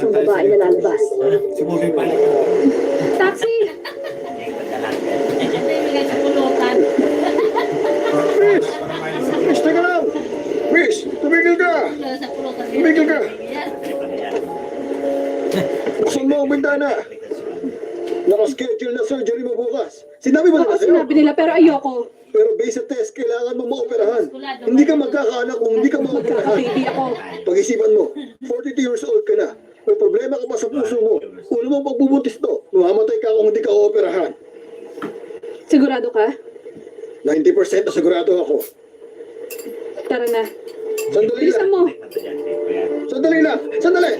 ng babae na lalabas. Taxi! Miss, teka lang! Miss, tumigil ka! Tumigil ka! Buksan mo ang bintana! Nakaschedule na surgery mo bukas. Sinabi mo na Oo, ba sa'yo? sinabi nila pero ayoko. Pero based sa test, kailangan mo maoperahan. Hindi ka magkakaanak kung hindi ka maoperahan. Baby ako. Pag-isipan mo, 42 years old ka na. May problema ka pa sa puso mo. Una mong pagbubuntis to. Mamamatay ka kung hindi ka ooperahan. Sigurado ka? 90% na sigurado ako. Tara na. Sandali Bilisan lang. mo. Sandali lang. Sandali.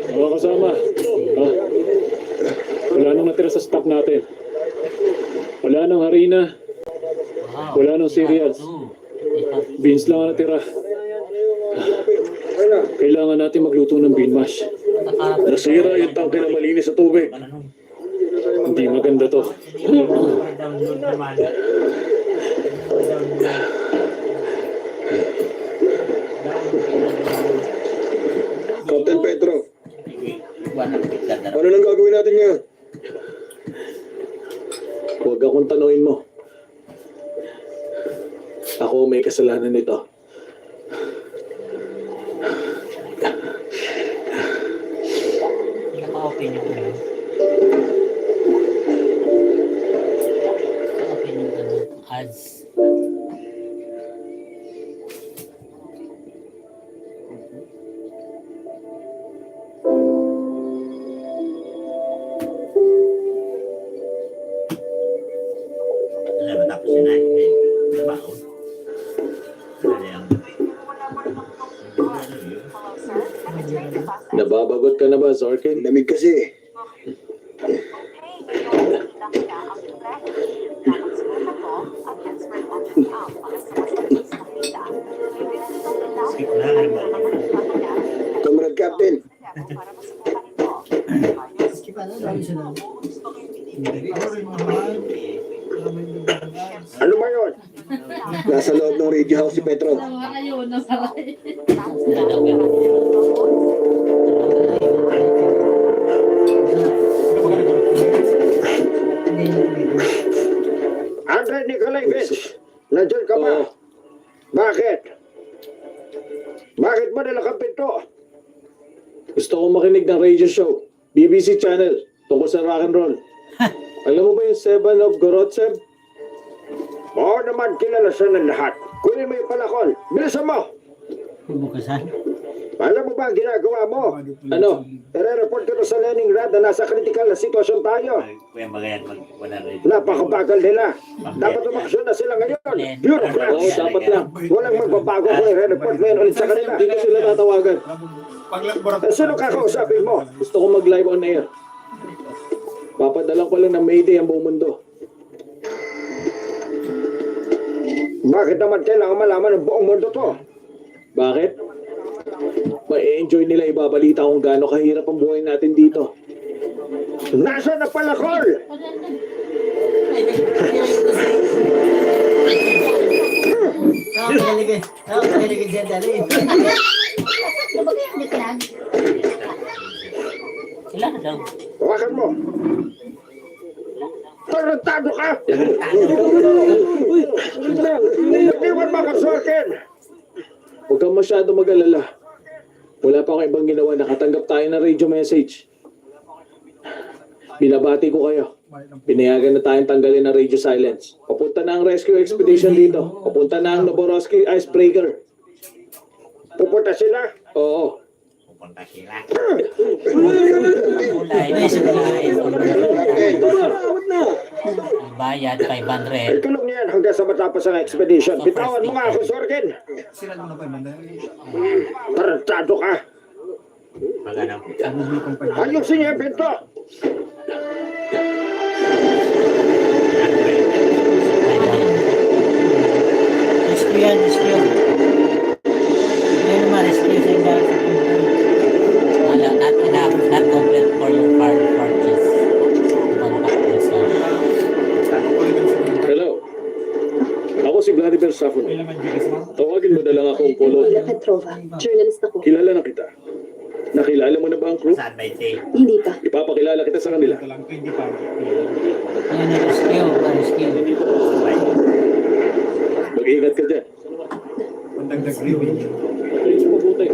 Mga kasama, wala nang natira sa stock natin. Wala nang harina, wala nang cereals. Beans lang ang natira. Kailangan natin magluto ng bean mash. Nasira yung tangke na malinis sa tubig. Hindi maganda to. Captain Pedro, ano nang gagawin natin ngayon? Huwag akong tanungin mo. Ako may kasalanan nito. Naka-open yung ano. Naka-open yung ano, ads. Ano ba tapos na eh? Trabaho? Ano yan? Nababagot ka na ba, Zorkin? Lamig kasi. Skip na, ano ba? Comrade Captain, ano ba yun? Nasa loob ng radio house si Petro. Ayun, nasalay. Andre Nikolaevich, nandiyan ka ba? Oo. Bakit? Bakit mo nilakang pinto? Gusto kong makinig ng radio show. BBC Channel. Tungkol sa rock and roll. Alam mo ba yung Seven of Gorotsev? Oo naman, kilala siya ng lahat. Kunin mo yung palakol. Bilisan mo! Bubukasan. Alam mo ba ang ginagawa mo? Ano? Ire-report ka na sa Leningrad na nasa critical na sitwasyon tayo. Kuya Magayan, mag-100. Napakabagal nila. Dapat umaksyon na sila ngayon. Oo, Bureaucrats. dapat lang. Walang magbabago kung i-report mo yun ulit sa kanila. Hindi ko sila tatawagan. Sino kakausapin mo? Gusto ko mag-live on air. Papadalang ko lang ng Mayday ang buong mundo. Bakit naman kailangan malaman ng buong mundo to? Bakit? Ma-enjoy nila ibabalita kung gaano kahirap ang buhay natin dito. Nasaan na palakol? Nakakaligay dyan dali. Sila na daw. Hawakan mo. Tarantado ka! Iniwan mo ka sa akin! Huwag kang masyado mag-alala. Wala pa akong ibang ginawa. Nakatanggap tayo ng radio message. Binabati ko kayo. Pinayagan na tayong tanggalin ng radio silence. Papunta na ang rescue expedition dito. Papunta na ang Novorossiysk icebreaker. Pupunta sila. Oo. pupunta sila. Kulay. May kulay. Awat na. Bayad 500. Tulong niyan hanggang sa matapos ang expedition. Bitawan mo nga ako, Sorgen. Tarantado ka. Pag ano, Ayusin niya yung pinto. Rescue yan, rescue. Yan naman, rescue sa iba. Wala, not enough, not complete for your purchase. Contact this one. Hello. Ako si Vladimir Safon. Tawagin mo na lang akong Polo. Ila Petrova. Journalist ako. Kilala na kita. Nakilala mo na ba ang crew? saan ba ito? Hindi pa. Ipapakilala kita sa kanila. Yan, rescue, rescue. Mag-iingat ka dyan. Ayun sa mabuti.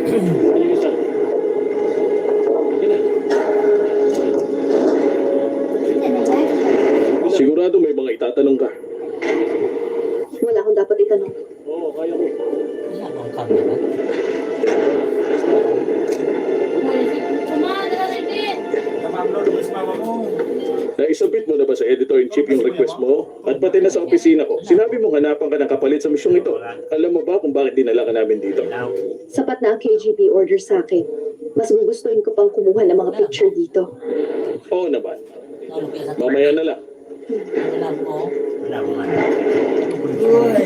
Ayun isa. Sige na. Sigurado may mga itatanong ka. Wala akong dapat itanong. Oo, kaya ko. Wala bang camera? Naisabit mo na ba sa editor-in-chief yung request mo? At pati na sa opisina ko. Sinabi mo hanapan ka ng kapalit sa misyong ito. Alam mo ba kung bakit dinala ka namin dito? Ilaw. Sapat na ang KGB order sa akin. Mas gugustuhin ko pang kumuha ng mga picture dito. Oo naman. Tulog ka sa Mamaya na lang. Wala mo. Wala mo man. Yan.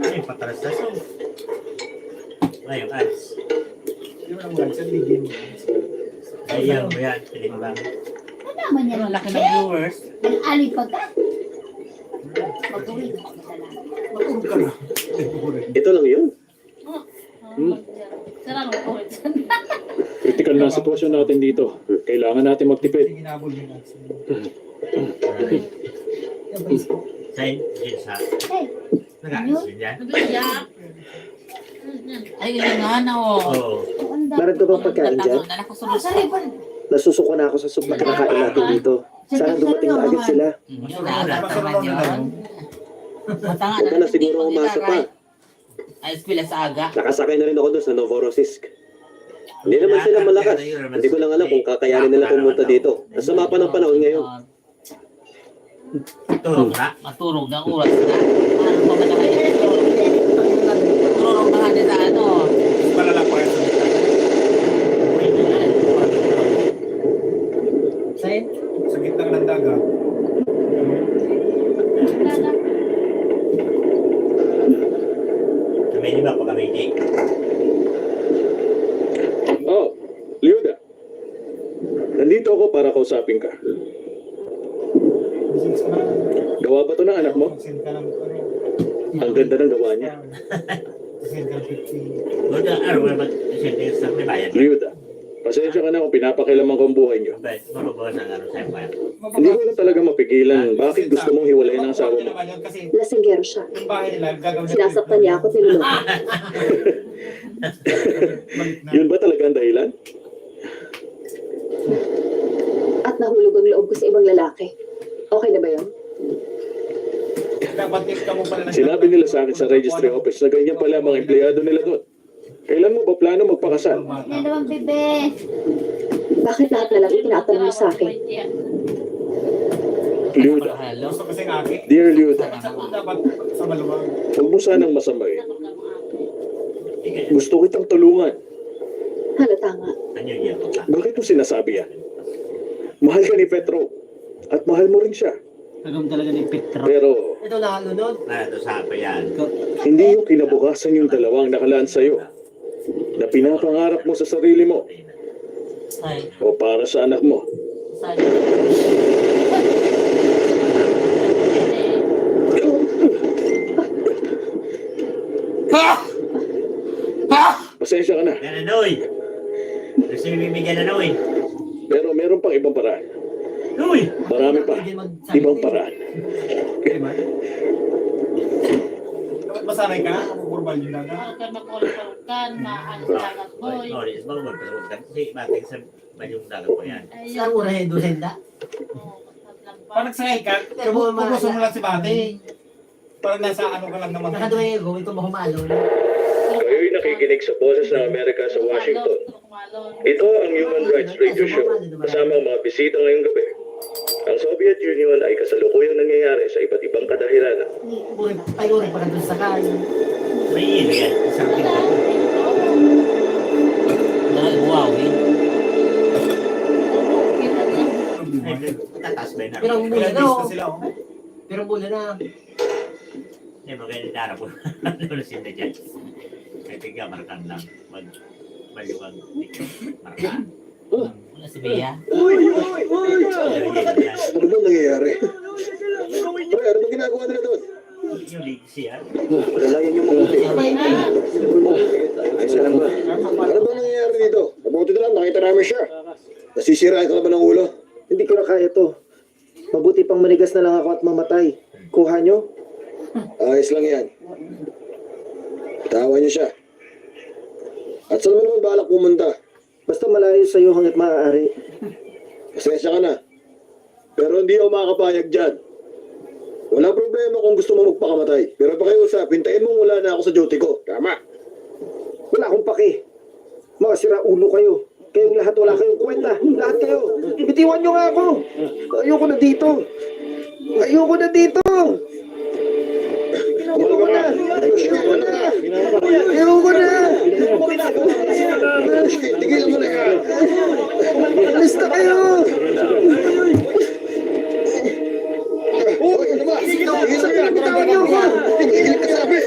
Ay, patras na so. Ngayon, ads. Ayan mo yan, pilimbang. Naman yan. Pero ang laki ng viewers. Alipag ka. Mag-uwi na ako na. Ito lang yun. Sarang ulit. Critical na ang sitwasyon natin dito. Kailangan natin magtipid. Sa'yo, yun sa... Hey, Nag-aalis din yan? Ay, yun nga na oh. Oo. Meron ka bang pagkain dyan? Nakasunod sa Nasusuko na ako sa soup na kinakain natin dito. Sana dumating na agad sila. Nakakataman yun. Matanga Huwag ka na siguro umasa pa. Ay, pila sa aga. Nakasakay na rin ako doon sa Novorossiysk. Hindi naman sila malakas. Hindi ko lang alam kung kakayanin nila pumunta dito. Nasama pa ng panahon ngayon. Tulog na. Maturog ng oras na. Ano pa ba na kayo? Maturog na nga sa ano. Sa'yo? Sa gitna ng dagat. May di ba pag kami di? Oh, Liuda. Nandito ako para kausapin ka. Gawa ba to ng anak mo? Send ka ng Ang ganda ng gawa niya. send ka ng 50. Good, ano ba mag-sentence na may bayad? Liuda, pasensya ka na kung pinapakilaman ko ang buhay niyo. But, mababawas ang ano sa'yo bayad. Hindi ko na talaga mapigilan bakit gusto mong hiwalayin ang asawa mo. naman yun kasi Lasinggero siya. yung bahay nila gagawin na Sinasaktan niya ako, tinulog. Yun ba talaga ang dahilan? At nahulog ang loob ko sa ibang lalaki. Okay na ba yun? dapat ka mo pala ng Sinabi nila sa akin sa registry office na ganyan pala ang mga empleyado nila doon. Kailan mo ba plano magpakasal? Yan naman, bebe. Bakit lahat na lang itinatanong mo sa akin? Liuda, Hello? gusto kasi ng aki. dear Liuda, Dapat sa maluwag. huwag mo sanang masamain. Gusto kitang tulungan. Halata nga. Ano yun? Bakit mo sinasabi yan? Mahal ka ni Petro. At mahal mo rin siya. Agam talaga ni Petro. Pero Ito nakalunod. Ito sa pa yan. hindi yung kinabukasan yung dalawang nakalaan sa'yo na pinapangarap mo sa sarili mo Ay, o para sa anak mo. sa'yo. Pasensya ka na. Yan, Anoy! Gusto yung bibigyan, Anoy? Pero meron pang ibang paraan. Anoy! Marami pa. Ibang paraan. masanay ka na, makurbal yung dagat. Kan makulkan, maangkagat boy. Norris, bawal pero kasi mating sa bayong dagat po yan. Ayun. muna yung dosenda? Pag nagsakay ka, Pero mo pupuso mo lang si Bate. Parang nasa ano ka lang naman. Nakaduhay ko, ito mo humalo. Kayo'y nakikinig sa Boses ng Amerika sa Washington. Ito ang Human Rights Radio Show, kasama ang mga bisita ngayong gabi. Ang Soviet Union ay kasalukuyang nangyayari sa iba't ibang kadahilanan. Payuri pa doon sa kayo. May ilo yan, isang tingin. Wow, tatas ba yun? Pero mula na, Ilang sila, oh. pero mula na. Hindi, maganda na po. Lusin na dyan. Ay, tiga, markan lang. Maluwag. Markan. Wala si Bea. Ano ba nangyayari? Pre, ano ba ginagawa nila doon? Yung legacy, ah. Lalayan yung mabuti. Ay, salam ba? Ano ba nangyayari dito? Mabuti na lang, nakita namin siya. Nasisiraan ka na ba ng ulo? Hindi ko na kaya to. Mabuti pang manigas na lang ako at mamatay. Kuha nyo? Ayos lang yan. Bitawan niyo siya. At saan mo naman balak pumunta? Basta malayo sa'yo hanggat maaari. Pasensya ka na. Pero hindi ako makakapayag dyan. Walang problema kung gusto mo magpakamatay. Pero pakiusap, hintayin mo wala na ako sa duty ko. Tama. Wala akong pake. Mga sira ulo kayo. Kayong lahat wala kayong kwenta. Lahat kayo. Bitiwan nyo nga ako. Ayoko na dito. Ayoko na dito. Ayoko na. Ayoko na. Ayoko na. Tigilan mo na yan. Alis na kayo. Uy, ano ba? Tigilan Bitawan nyo ako. Tigil ka sabi.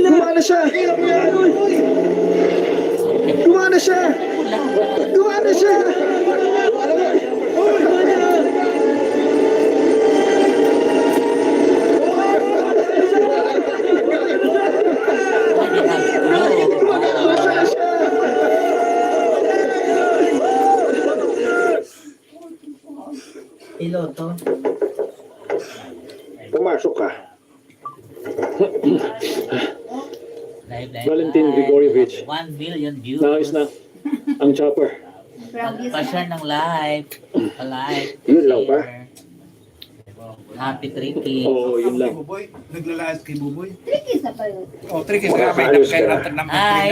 Dumaan na siya. Dumaan na siya. Dumaan na siya. Piloto. Pumasok ka. Valentin Grigorievich. 1 billion views. Naayos na ang chopper. Pa-share ng live. Pa-live. Yun lang ba? Happy tripping. Oo, yun lang. Kay Buboy, naglalayas kay Buboy. Trikis na pa yun. Oh, tricky sa kamay na kay Raptor ng Ay,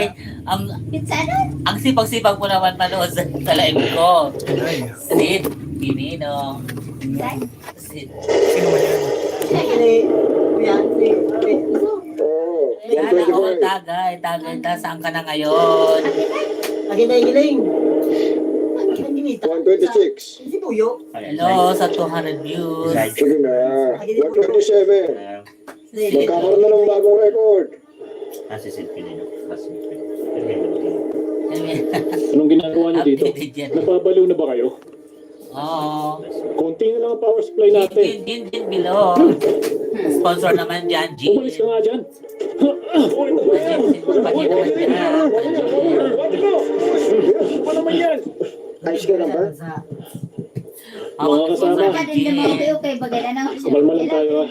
Pizza na. ang sipag-sipag mo naman manood sa live ko. Sid, Pinino. Sid. Sino ba yan? Oo. Sana all tagay. Tagay ta. Saan ka na ngayon? Lagi na hiling. 126. Si Puyo. Hello, sa 200 views. Sige na. 127. Magkakaroon na ng bagong record. Si Sid Pinino. Anong ginagawa niyo dito? Updated yan. Napabaliw na ba kayo? Oo. Konti na lang ang power supply natin. Din below. Sponsor naman dyan, G. Umalis ka nga dyan. Uy, ito ba yan? Ano naman yan? Ayos ka lang ba? Mga kasama. Kumalma lang tayo, ah.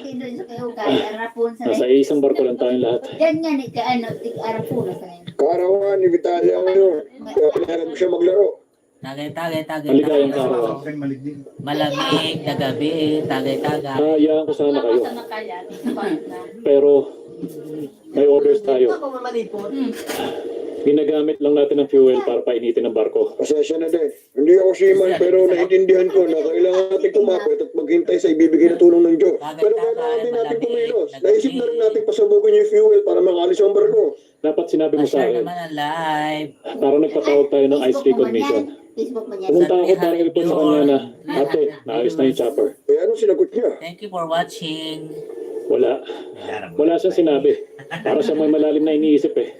Nasa isang barko lang tayong lahat. Diyan nga ni ka ano, tig-arapon sa ngayon. Karawan ni Vitalia ngayon. Kaya pinayaran mo siya maglaro. Tagay. Maligayang araw. Kay Maligdig. Malamig na gabi. Tagay. Hayaan ko sana kayo. Pero may orders tayo. Ako mamalipot. Ginagamit lang natin ang fuel para painitin ang barko. Pasensya na din. Hindi ako seaman pero naiintindihan ko na kailangan natin kumapit at maghintay sa ibibigay na tulong ng Diyos. Pero kailangan din natin kumilos. Naisip na rin natin pasabugin yung fuel para makalis ang barko. Dapat sinabi mo sa Pa-share akin. naman ang live. Para nagpatawag tayo ng ice recognition. Facebook mo niya. Pumunta ako para i-report sa kanya na, ate, naayos na yung chopper. Eh anong sinagot niya? Thank you for watching. Wala. Wala siyang sinabi. Para siya may malalim na iniisip eh.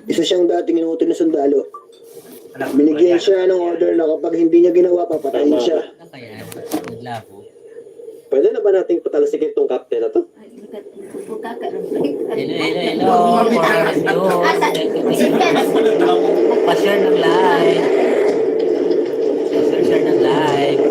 Isa siyang dating inuutil na sundalo. Binigyan siya ng order na kapag hindi niya ginawa, papatayin siya. Ano kaya? Naglabo. Pwede na ba nating patalasikin tong captain na to? Hello. For review. Pa-share ng live. Pa-share ng live.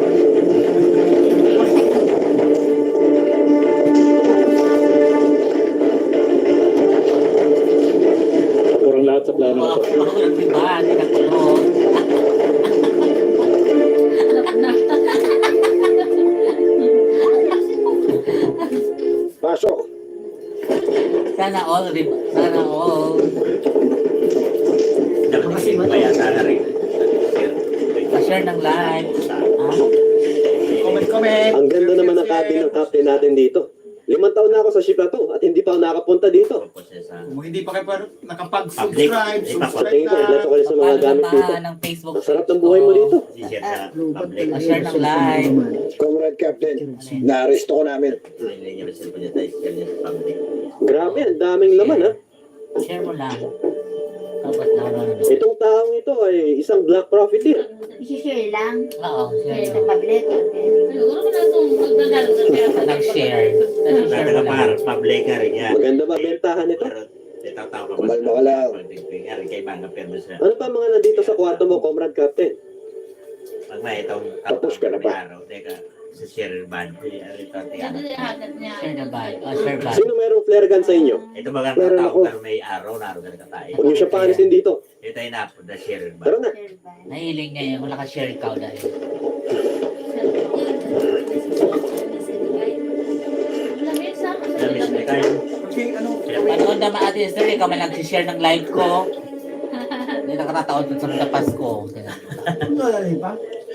Makulog, diba? Hindi na kulog. Pasok. Sana all, diba? Sana all. Dapat kasi ba yata na rin? Pa-share ng live. Comment. Ang ganda naman ng cabin ng captain natin dito. 5 taon na ako sa ship na to at hindi pa ako nakapunta dito. Kung hindi pa kayo pa nakapag-subscribe, subscribe Patingin ko, kompleto na. ko rin sa mga gamit dito. Ng Facebook. Ang sarap ng buhay mo dito. I-share sa public. Pa-share ng live. Comrade Captain, naaresto ko namin. Nilagyan mo sa share niya sa public. Grabe, ang daming laman ha. Share mo lang. Dapat lang. Itong taong ito ay isang black profiteer. I-share lang. Oo, Share share sa mo. public. Nag-share. Nag-share mo lang. Public ka rin yan. Maganda ba bentahan ito? Kumalma ka lang. Kay Banga Perno sa Ano pa mga nandito sa kwarto mo, Comrade Captain? pag may itong Tapos ka na ba? araw, teka, sa share ban. Share na ba? Share ba? Sino mayroong flare gun sa inyo? Ito mga Meron tao ako. pero may araw na araw na tayo. Huwag niyo siya paalisin dito. Ito ay na the share ban. Tara na. Share ba? Nahiling niya yun. Wala ka share ikaw dahil. Damis na kayo. Okay, ano? Panood naman Ate Esther, ikaw man nag-share ng live ko. Hindi nakatataon dun sa mga Pasko.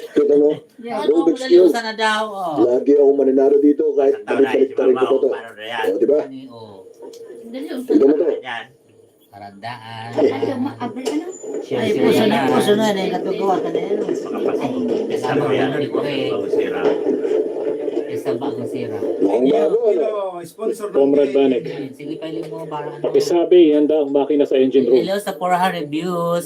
Kita mo, Ano, Rubik's madali Cube. na daw. Oh. Lagi ako mananaro dito kahit Ang tao na balik-balik si pa rin ko Mama, to. paano na yan? O, di ba? Ano, oh. Tignan mo to. Yan. Parandaan. Ano, ma-abri, ano? Share, Ay, share puso na. na, puso na. Natutuwa ka na yun. Makapasok. Kasama mo yan. Pag-usira. Isang bagong sira. Mukhang bago, ano? Sponsor ng Comrade Banek. Sige, pwede mo para ano. Pakisabi, handa ang makina sa engine room. Hello sa 400 reviews.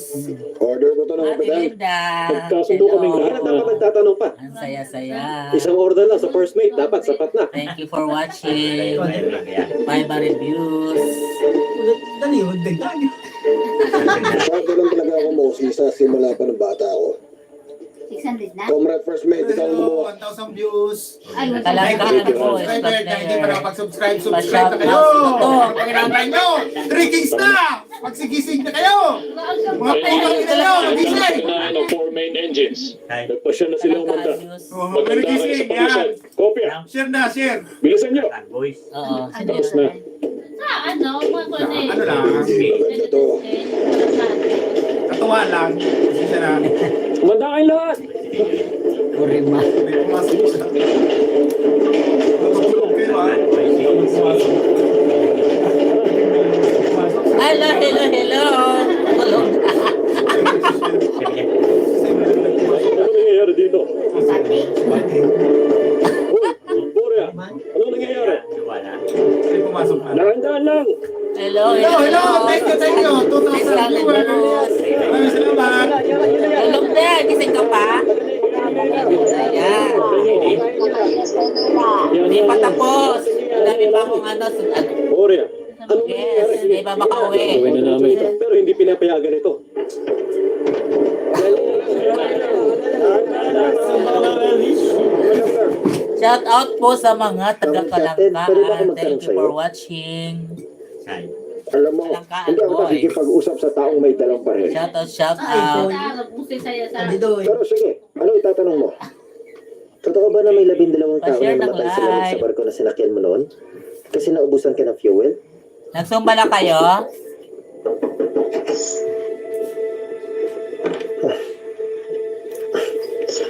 Order ko to ng Ate kapitan. Linda. Magkasundo kaming Bakit lahat dapat nagtatanong pa? Ang saya-saya. Isang order lang sa first mate, dapat sapat na. Thank you for watching. Yan. 5 reviews. Dali, huwag dagdag. Masyado lang talaga ako mosi sa simula pa ng bata ako. 600 na? Comrade First Mate, ikaw ang Hello, gumawa. 1,000 views. Ay, wala. Talaga Thank you. ano po. Subscriber, kaya hindi pa nakapag-subscribe, subscribe na Pa-shout kayo! out na to. Pag-inantay nyo! 3 kings na! Magsigising na kayo! Mga painang na kayo! Magising! Kailangan ng 4 main engines. Nagpasya na sila umanda. Oh, Maganda kayo Magigising, sa yan! pag-usap. Kopya, Share na, share! bilisan nyo. Boys. Oo. Tapos na. Ano lang, Maganda to. katuwa lang. Kasi siya na, Umanda kayo lahat. Kurima. may pumasok ko siya. Natutulog kayo ha? Pumasok. Hello, hello, hello. Tulog. Ano nangyayari dito? Sabi. Uy, Borea, ano nangyayari? May pumasok na. Dahan-dahan lang. Hello, Hello, hello! Thank you, thank you! 2,000 viewers! Maraming salamat! Tulog na. Gising ka pa? Ayan. Hindi pa tapos. Dami pa akong ano. Borea, ano nangyayari? Yes, hindi pa makauwi. Gawin na namin ito. Pero hindi pinapayagan ito. Shout out po sa mga taga-Kalangkaan. Pwede ba ako magtanong Thank you sa'yo? for watching. Alam mo, Kalangkaan, hindi ako boys. nakikipag-usap sa taong may dalang baril. Shout out, shout out. Andito eh. Pero sige, ano itatanong mo? Totoo ba na may 12 tao na Pa-share ng namatay sa lamig live. sa barko na sinakyan mo noon? Kasi naubusan ka ng fuel? Nagsumba na kayo?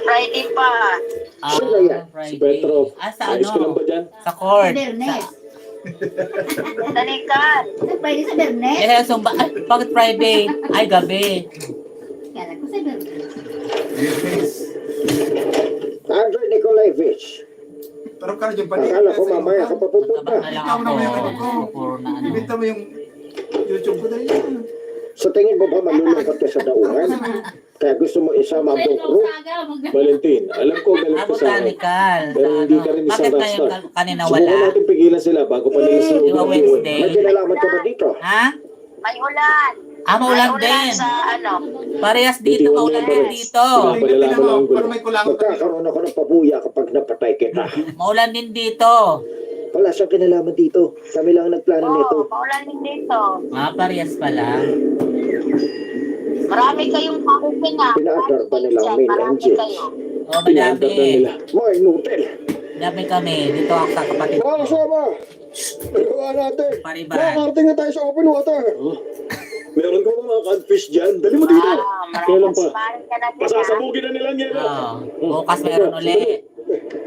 Friday pa. Ah, Sino yan? Si Petro. Sa Ayos ka lang ano? ba dyan? Sa court. Bernes. Talikan. Sa Friday sa Bernes? Eh, sumba. Ay, bakit Friday? Ay, gabi. Kala ko sa Bernes. Andrei Nikolaevich, Tarap ka na dyan pala. akala ko mamaya ka papupunta. Magkaba na lang Ikaw na may ano ako. ko. Puro na ano. Ibita mo yung YouTube ko dahil yan. Sa tingin mo ba malulungkot ka sa daungan? Kaya gusto mo isama ang buong crew? Valentin, alam ko galit Ah, ka sa akin. botanical. Pero hindi ka rin isang Bakit kayo rockstar. kanina Subukan wala? natin pigilan sila bago pa nila Di ba Wednesday? May kinalaman ka ba dito? Ha? May ulan. Ah, maulan din. Sa ano. Parehas dito, maulan din dito. Palalaman ang gulo. Pero may kulangan ka. Magkakaroon ako ng pabuya kapag napatay kita. Maulan din dito. Wala siyang kinalaman dito. Kami lang ang nagplano nito. maulan din dito. Parehas pala. Marami kayong pakupin ah. Pinaadar ba nila ang main Marami engine? kayo. Pinaandar na Madami. nila. Mga inutil. Madami kami. Dito ako sa kapatid Mga ko. kasama, pagawa natin. Pariban. Nakakarating na tayo sa open water. Meron ko mga catfish dyan. Dali mo dito. Kailan pa? Maraming ka na din ah. Pasasabugin na nila ang yelo. Bukas meron ulit.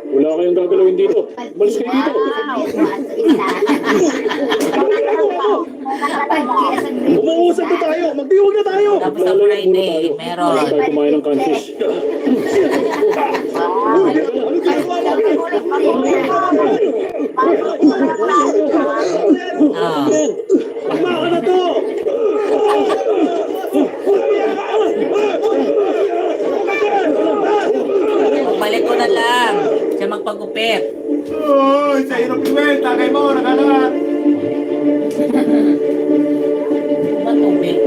Wala kayong gagalawin dito. Malis kayo dito. Umuusap na tayo. Magdiwag na tayo. Tapos sa Friday, meron. Wala tayo kumain ng catfish. Ano ginagawa namin? Ah. Tama ka na to. Balik ko na lang. Siya magpagupit. Uy, sa hirap iwel, tagay mo, nakalat. Matubig.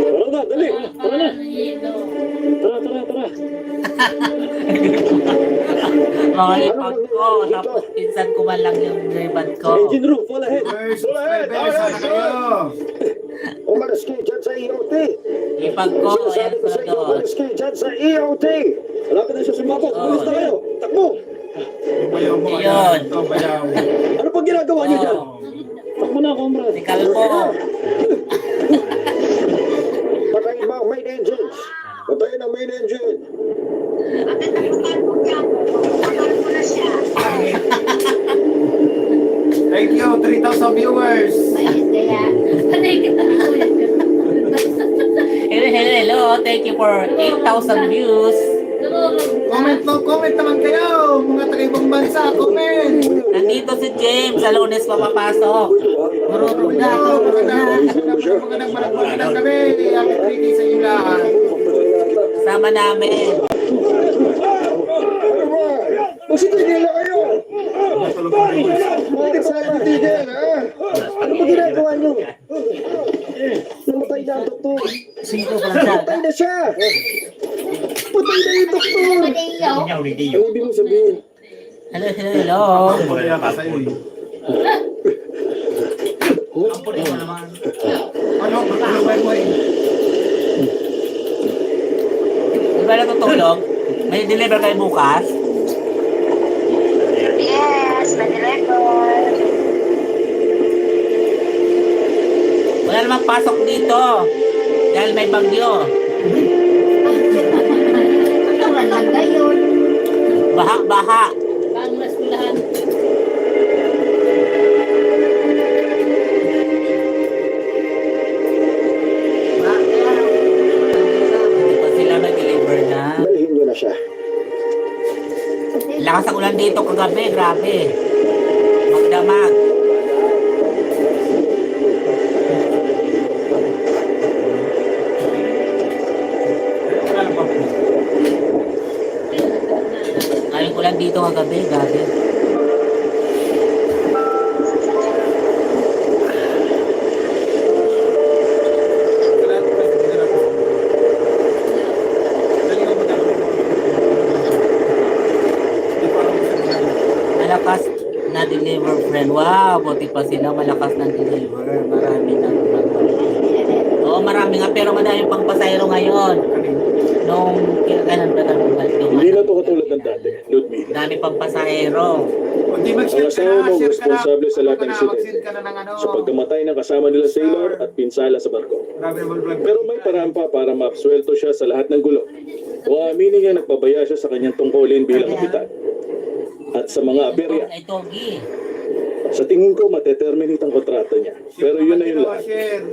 Tara na, dali. Tara na. Tara. Mga ipag ko. Tapos pinsan ko man lang yung ribbon ko. Engine room, fall ahead. Uy, subscribers, sana kayo. Umalas kayo dyan sa EOT. Ipag ko. Ayan Sinasabi ko sa sa inyo, doon. umalas kayo dyan sa EOT. Malapit na siya sumabot. Malis na kayo. Takbo. Bayaw mo, Ayun. ito, bayaw. Ano pang ginagawa niyo dyan? Takbo na, comrade. Si Calvo. Patayin mo ang main engines. Patayin ang main engine. Thank you, 3,000 viewers. Hello. Thank you for 8,000 views. Comment naman kayo, mga taga-ibang bansa, comment. Nandito si James. Sa Lunes papapasok. Marunong na ako, magandang gabi. Happy Friday sa inyo lahat. Sama namin. Ano ba? Magsitigil na kayo. Bakit sa akin titigil, ha? Ano ba ginagawa nyo? Namatay na ang doktor. Patay na siya. Patay na yung doktor. Ano ibig mong sabihin? Hello. Ano ba mo eh? Di ba natutulog? May deliver kayo bukas? Yes, madirecord. Wala namang pasok dito. Dahil may bagyo. Baha. Hindi pa sila nag-deliver na. Dalhin nyo na siya. Lakas ang ulan dito kagabi. Grabe. Magdamag. Ayun ko lang dito kagabi. Grabe. Malakas na deliver, friend. Wow, buti pa sila malakas na deliver. Marami na. Oo, marami nga, pero madami pang pasayro ngayon. Nung kailan ba namin Hindi na to katulad ng dati, Ludwig. dami pang pasahero. Kung di mag-share Ang ka asawa na, mo share ka na. responsable sa lahat ng Mag-send insidente. ka na ng ano. Sa pagkamatay ng kasama nila sailor at pinsala sa barko. Grabe naman vlog. Pero may paraan pa para maabsuelto siya sa lahat ng gulo. O aminin niya nagpabaya siya sa kanyang tungkulin bilang kapitan. At sa mga aberya, Ay, Togi. sa tingin ko mateterminate ang kontrata niya. Pero yun na yun lahat. Share.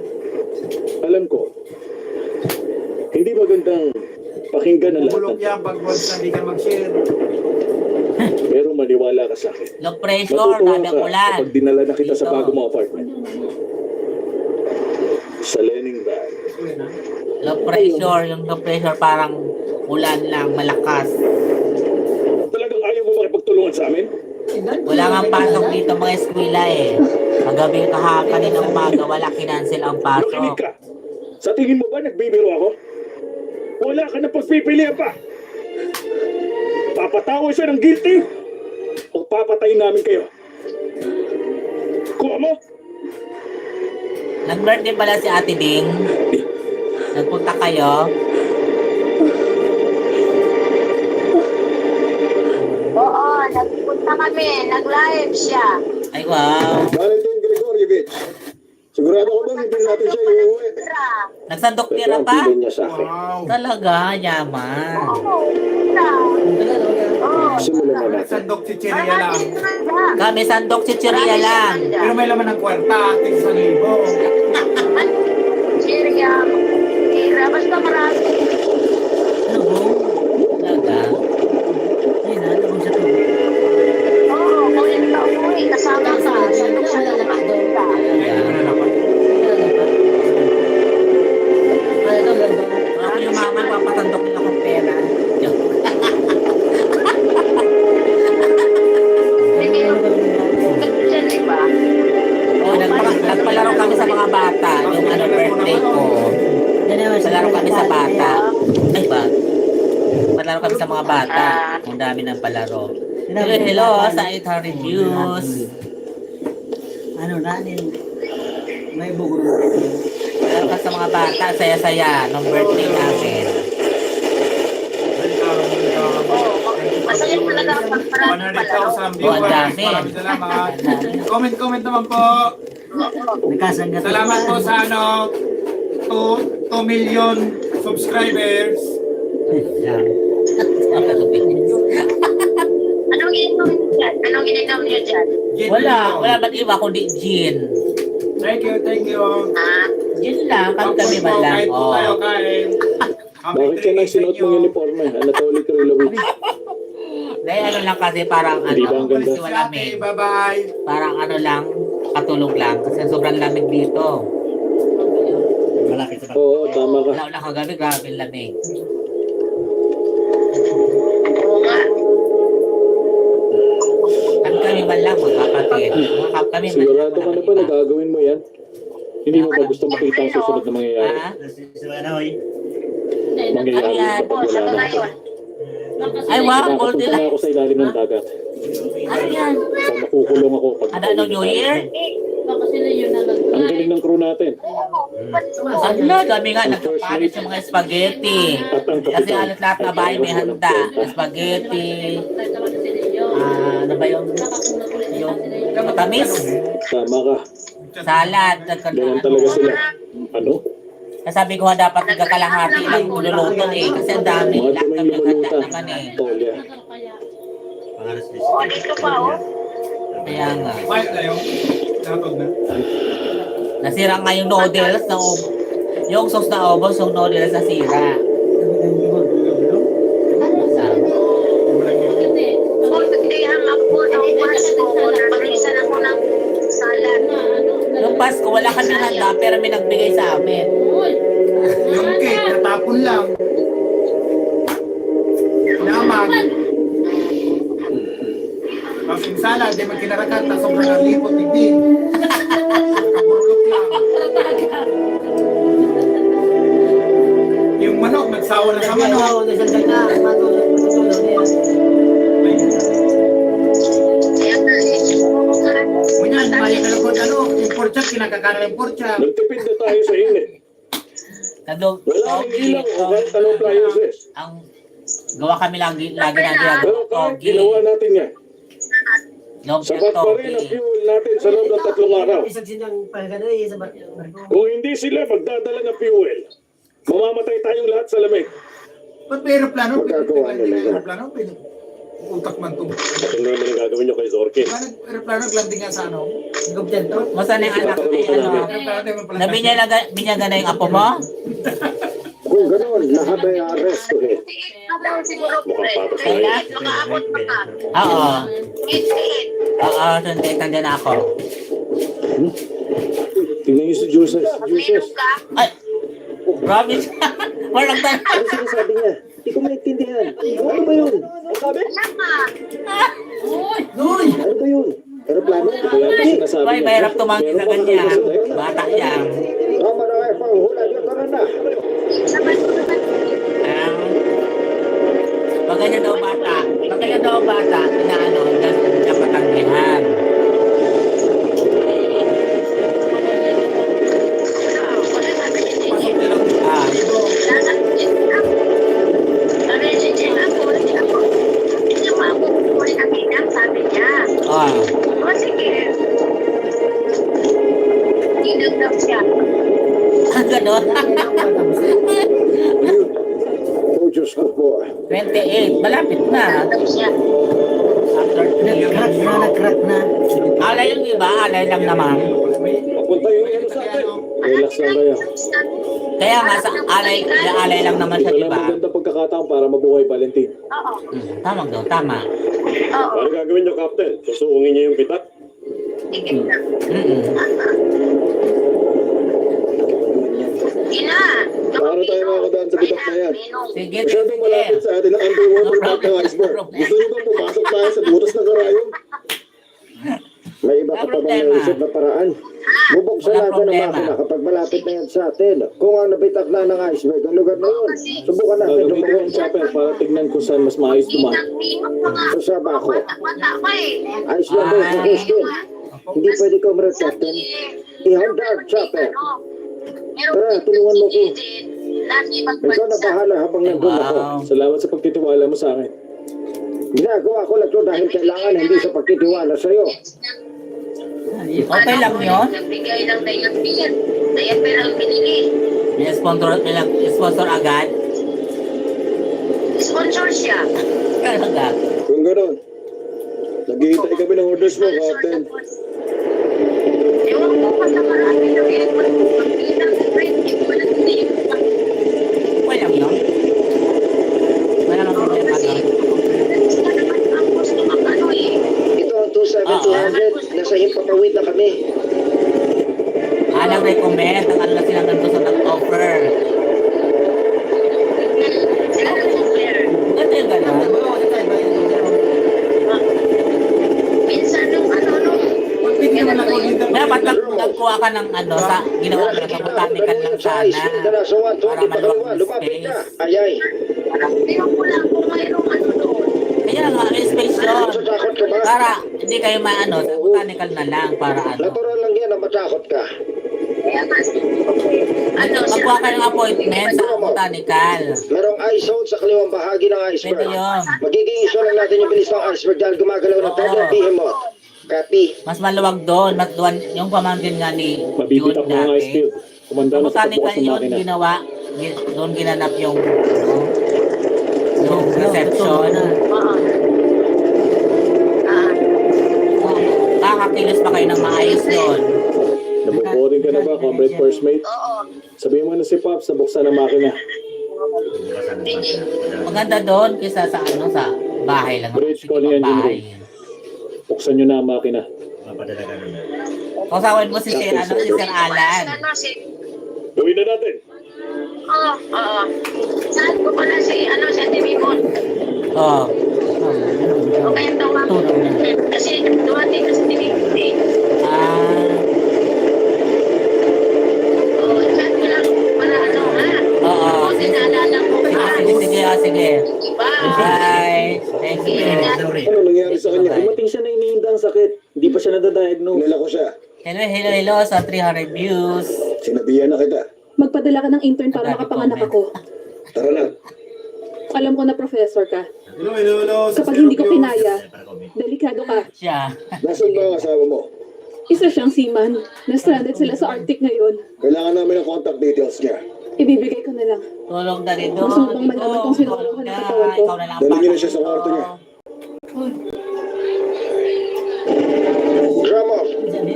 Alam ko, hindi magandang pakinggan ang lahat Bulok ng yan pag once na hindi ka mag-share. pero maniwala ka sa akin. Low pressure, Matutuwa dami ka ang ulan. kapag dinala na kita sa Dito. bago mong apartment. Sa Leningrad. Low pressure, yung low pressure parang ulan lang, malakas. Talagang ayaw mo makipagtulungan sa amin? Wala nga pasok dito mga eskwela eh. Kagabi kaninang umaga, wala kinansel ang Makinig pasok. ka. Sa tingin mo ba nagbibiro ako? Wala ka na pagpipilian pa. Papatawa siya ng guilty. o papatayin namin kayo. Kuha mo! Nag-birthday pala si Ate Bing. Nagpunta kayo. Oo, nagpunta kami. Nag-live siya. Ay, wow. Valentin Gregorievich. Sigurado ko bang hindi natin siya iuwi. Nagsandok tira Ang pa? bilhin niya sa akin. Wow. Talaga, yaman. Simulan na natin. Sandok si Chiria lang. Kami sandok si Chiria lang. Pero may laman ng kwarta, ating 1,000. Chiria. Tira, basta marami. Talaga. Ay, nalabog sa tubig. Oo, kung hindi ka umuwi, kasama ka. Sandok sa lalaki doon ka. Ako yung mama, papatandok nila akong pera. Diyan, di ba? Oh, nagpalaro kami sa mga bata. Yung birthday ko. Palaro kami sa bata. Ay ba? Palaro kami sa mga bata. Ang dami ng palaro. Hello, sa 800 views. Ano na, may bugro. Palaro kami sa mga bata. Saya-saya nung birthday namin. Masaya talaga ang pagparami pala. 100,000 viewers. Oh, ang dami. Maraming salamat. Comment naman po. Nagkasanggat. Salamat po sa 2 million subscribers. Anong ininom niyo dyan? Anong ininom niyo dyan? Wala ba't iba kundi gin? Thank you. Ah, Gin lang, kami man lang. Kahit po tayo Oh. kain. Bakit ka nang sinuot mong uniforme? Anatoly Krylovich. Dahil ano lang kasi parang Hindi ba ang ganda? kasi wala Okay, bye-bye. parang ano lang, katulog lang. Kasi sobrang lamig dito. Malaki sa Oo, tama ka. Wala kagabi, grabe ang lamig. oo nga. Kami man lang, magkapatid. Kami man Sigurado ka na ba na gagawin mo yan? Hindi mo ba gusto makita ang susunod na mangyayari? Ha? Mangyayari Ayan. kapag Sa wala na ngayon. ako. Ay, wow, gold Nakapunta na ako sa ilalim ng dagat. Ano yan? So, makukulong ako pag Ano, New Year? Ang galing ng crew natin. Ano, dami nga, nagpapalit yung mga spaghetti. At ang Kasi kapitan. halos lahat na bahay may handa. Spaghetti. Ano ba yung matamis? Tama ka. Salad. Ganyan talaga sila. Ano? Sabi ko nga dapat nagkakalahati lang luluto eh. Kasi ang dami. Mga Lahat tumay kami handa lumulutan. naman eh. Tolya. Oo, dito pa, oh. Kaya nga. Fight na yun. Natod na. Nasira nga yung noodles na yung sauce na ubos, yung noodles nasira. Kuntihan ako ng Pasko. Pag-isan ako ng salad. Yung Pasko, wala kami handa pero may nagbigay sa amin. Yung cake, natapon lang. Naman. Kasing salad, di magkinarakat, na sobrang nalipot, hindi. Nakapurlok lang. Yung manok, nagsawa na sa manok. Kaya nga, Kunyan, may nalagod yung pork chop, kinakakana yung pork chop. Nagtipid na tayo sa init. Wala ang ilaw o kahit anong appliances. Ang gawa kami lagi na Pero ginagawa. kahit ginawa natin yan, Lumpia sapat pa rin ang togi. fuel natin sa loob ng 3 araw. Isang sinang pagkanoy sa barko. Kung hindi sila magdadala ng fuel, mamamatay tayong lahat sa lamig. Ba't may aeroplano? Magagawa Hindi nila may yan. aeroplano. Utak man ito. Ano naman ang gagawin nyo kay Zorkin? Paano aeroplano naglanding nga sa ano? Gobyerno. Masa na yung anak ni ano? Nabinyagan na yung apo mo? Kung gano'n, lahat ay arestuhin. siguro po Mukhang eh. patos na Kaya? yun. Nakaabot pa ka. Oo. Eat. Oo, sunday nandiyan ako. Tingnan nyo si Jesus. Mag-inom ka. Ay! Promise. Walang tanong. Ano sinasabi niya? Hindi ko maintindihan. Ano ba yun? Ang sabi? Sama. Ano ba yun? Aeroplano? Wala pa sinasabi Ay, niya. mahirap tumanggi sa Meron kanya. pa ba Bata yan. Tama na kayo pang hula. Tara na. Sabay ko naman. Pag ganyan daw bata, inaano, Ganon. Oh, Diyos ko po. 28. Malapit na. After 3 years. Nag-crack na. Alay yung iba, alay lang naman. Papunta yung ano sa atin. Relax lang kayo. Kaya nga sa alay lang naman sa Ito na iba. maganda pagkakataon para mabuhay Valentin. Tama daw, tama. Ano gagawin niyo, Captain? Susuungin niyo yung pitak? Ina! Paano tayo makakadaan sa bitak na yan? Sige, Masyadong malapit sa atin ang underwater map ng iceberg. Gusto niyo bang pumasok tayo sa butas ng karayom? May iba ka pa bang naisip na paraan? Bubuksan Wala natin ang problema. makina kapag malapit na yan sa atin. Kung ang nabitak na ng iceberg, ang lugar na yun. Subukan natin Gagawin ko lumayan. yung chopper para tignan kung saan mas maayos dumaan. Kasama ako. Bata pa eh. Ayos lang ba sa Houston? Hindi pwede ka umarat sa atin. I-hard ang chopper. Tara, tulungan mo ko. Ikaw na bahala habang nandun ako. Wow. Salamat sa pagtitiwala mo sa akin. Ginagawa ko lang to dahil kailangan, hindi sa pagtitiwala sa'yo. Okay lang yun. Nagbigay ng diaper. Diaper ang binili. May sponsor agad. Sponsor siya. Agad. Kung gano'n, naghihintay kami ng orders mo, Captain. Ewan ko pa sa marami na rin. Pagkita ng friend, wala na yun. Okay lang yun. Wala nang problema doon. Basta naman ang gusto mag-ano eh. Ito ang 2,700. Nasa himpapawid na kami. Nag-recommend. Ang ano na sila nandun sa nag-offer. Sila na sa player. Ganito yung gano'n. Minsan nung ano nung Dapat nagkuha ka ng ano sa ginawa ka ng botanical lang sana. Para maluwag yung space. Ayay. Tingnan ko lang kung mayroong ano doon. Kaya nga, may space yun. Para hindi kayo maano, sa botanical na lang para ano. Natural lang yan na matakot ka. Kaya mas ano siya. Magkuha ka ng appointment sa botanical. Merong ice zone sa kaliwang bahagi ng iceberg. Pwede yun. Magiging iso lang natin yung bilis ng iceberg dahil gumagalaw ng Tiger Behemoth. Copy. Mas maluwag doon. Mas doon, yung pamangkin nga ni Mabibitak June mo ang ice dati. field. Kumanda Sa na sa botanical pagbukas ng yun, makina. ginawa. Doon ginanap yung reception. Kakakilos pa kayo ng maayos doon. Nabuboring ka na ba, comrade first mate? Sabihin mo na si Pops na buksan ang makina. Maganda doon kaysa sa ano sa bahay lang. Bridge calling engine room. Buksan nyo na ang makina. Mapadala ka na. Kausawin mo si Sir, ano, si Sir Alan. Gawin na natin. Oo. Saan ko pala si ano si Ate Mimon? Oh. Okay ito nga. Kasi dumating na si Ate Mimon eh. Oo, saan ko lang para ano ha? Oo. Kasi naalala ko pa. Sige. Diba? Bye. Thank you. Ano nangyari sa kanya? Dumating siya na iniinda ang sakit. Hindi pa siya nadadiagnose. Nila ko siya. Hello sa 300 views. Sinabihan na kita. Magpadala ka ng intern para makapanganak ako. Tara na. Alam ko na professor ka. Hello. Kapag hindi ko kinaya, delikado ka. Siya. Nasaan ba ang asawa mo? Isa siyang seaman. Na-stranded sila sa Arctic ngayon. Kailangan namin ng contact details niya. Ibibigay ko na lang. Tulong na rin doon. Gusto mo bang malaman kung sino Tulong ang na. katawan ko? Ikaw na lang ang Dalhin niyo na bata siya sa kwarto niya. Drum off.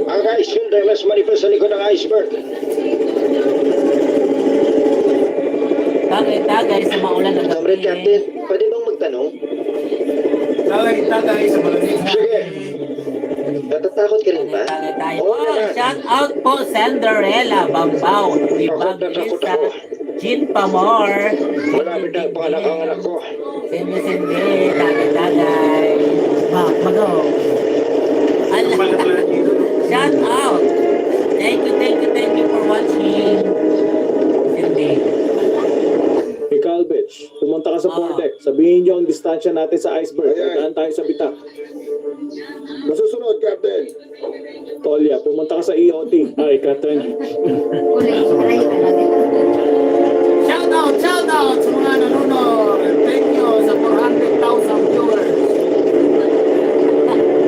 Ang ice shield ay mas manifest sa likod ng iceberg. Tagay sa maulan na Comrade Captain, pwede bang magtanong? Tagay sa malamig. Sige. Natatakot ka rin ba? Tagay tayo. Oo Oh, naman. shout out po Cinderella, Bambaw, Ibag Natakot Lisa, ako. Jean Pamor, Malapit na ang panganak ang anak ko. Cindy, tagay. Magaw. Shout out. Thank you for watching. Cindy. Ikaw, Albech, pumunta ka sa foredeck. Sabihin nyo ang distansya natin sa iceberg. Daan tayo sa bitak. Masusunod, Captain. Tolya, pumunta ka sa EOT. Ay, Captain. Shout out sa mga nanonood. Thank you sa 400,000 viewers.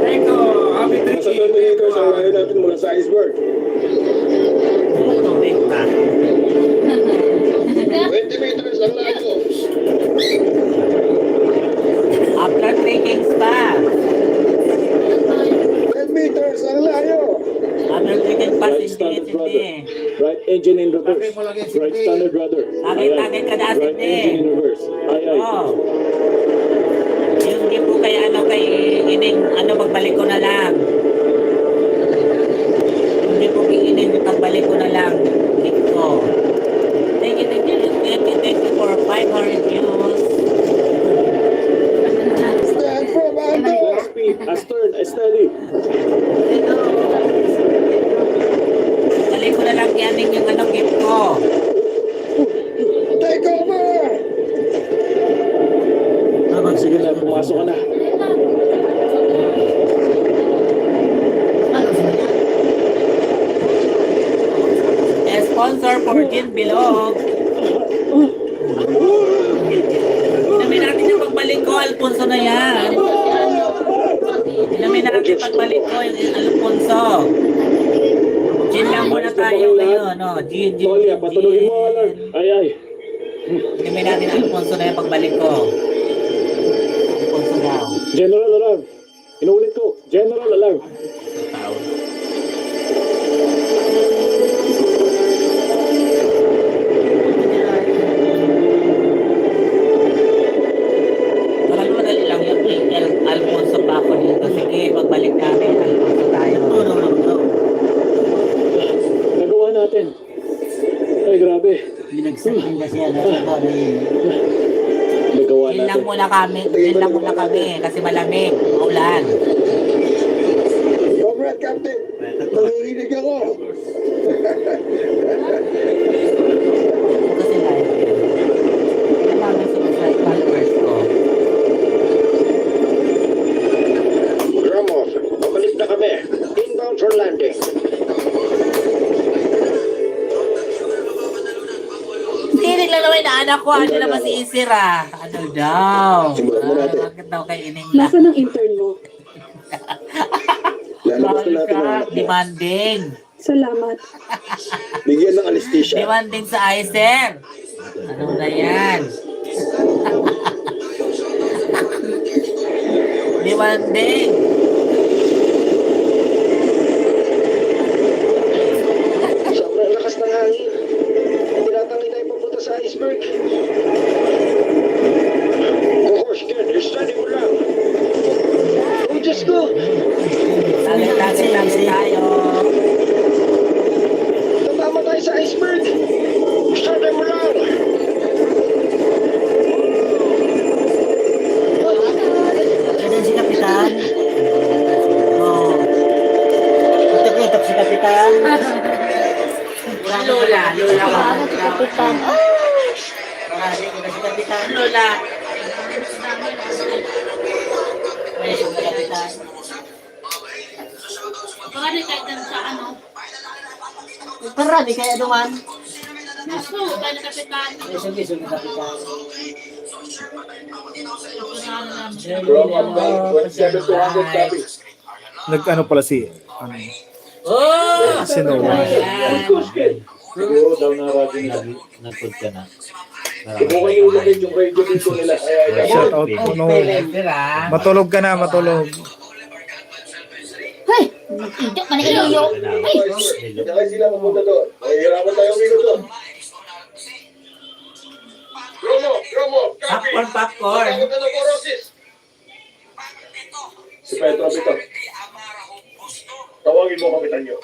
Thank you. Happy Nasa drinking. 20 meters ang layo natin mula sa iceberg. Tubig pa. ang layo. After 3 kings pa. 10 meters ang layo. After 3 kings pa, Right standard rudder. Right engine in reverse. Right standard rudder. Takit ka na, Right Cindy. engine in reverse. Ay, ay. Oh. Yung di po kay kay ining, pagbalik ko na lang. Hindi po kay ining, pagbalik ko na lang. Dito. Thank you for 500 views. Stand from under. Speed, astern, steady. Balik ko na lang yan yung gift ko. Take over. Sige na, pumasok ka na. Sponsor for Gin Bilog. Inamin natin yung pagbalik ko, Alfonso na yan. Inamin natin pagbalik ko, Alfonso. Gin lang muna tayo ngayon, no? Gin. Tolya, patulogin mo alarm. Ay, ay. Inamin natin Alfonso na yung pagbalik ko. Alfonso daw. General alarm. Inuulit ko, general alarm. Madali lang yung Alfonso pa ako dito. Sige, pagbalik namin, Alfonso tayo. Nagawa natin. Ay, grabe. Binagsakin kasi nagawa natin. lang muna kami kasi malamig, maulan. Comrade Captain, naririnig ako. Kasi live. Namin subscribe followers ko. Gramos, pabalik na kami. Inbound for landing. Tinig lang naman na anak ko, ano naman si Isira? Ano daw? Simulan mo natin. Bakit daw kay Ining lang? Nasaan ang intern mo? Lalabas na natin ang Demanding. Salamat. bigyan ng anesthesia. Demanding sa ICER. Ano na yan? Demanding. Sobrang lakas ng hangin. Tinatangin tayo papunta sa iceberg. Course, Ken, study mo lang. Oh, Diyos ko! Lagi tayo. Tatama tayo sa iceberg! Study mo lang. Ganyan si Kapitan. Oh. Itok si Kapitan. Lola ka. Kapitan. Marami ko na si Kapitan. Lola. May si Kapitan. Marami kayo dyan sa ano? Marami kaya duman. Gusto, tayo na kapitan. Sige, Kapitan. Nag-ano pala si... Oh! Sino? Siguro daw na radyo nila. Nagpud ka na. Mukhang yung ulit yung radio dito nila. Ay, ay, ay. Shout out po no. Matulog ka na, matulog. Hoy! Itok, manigaluyo. Ay! Hindi kayo sila mapunta doon. Mahihirapan tayo umigot doon. Gromo, Popcorn. Tawag na ng Borosis. Si Petro Pito. Tawagin mo kapitan nyo.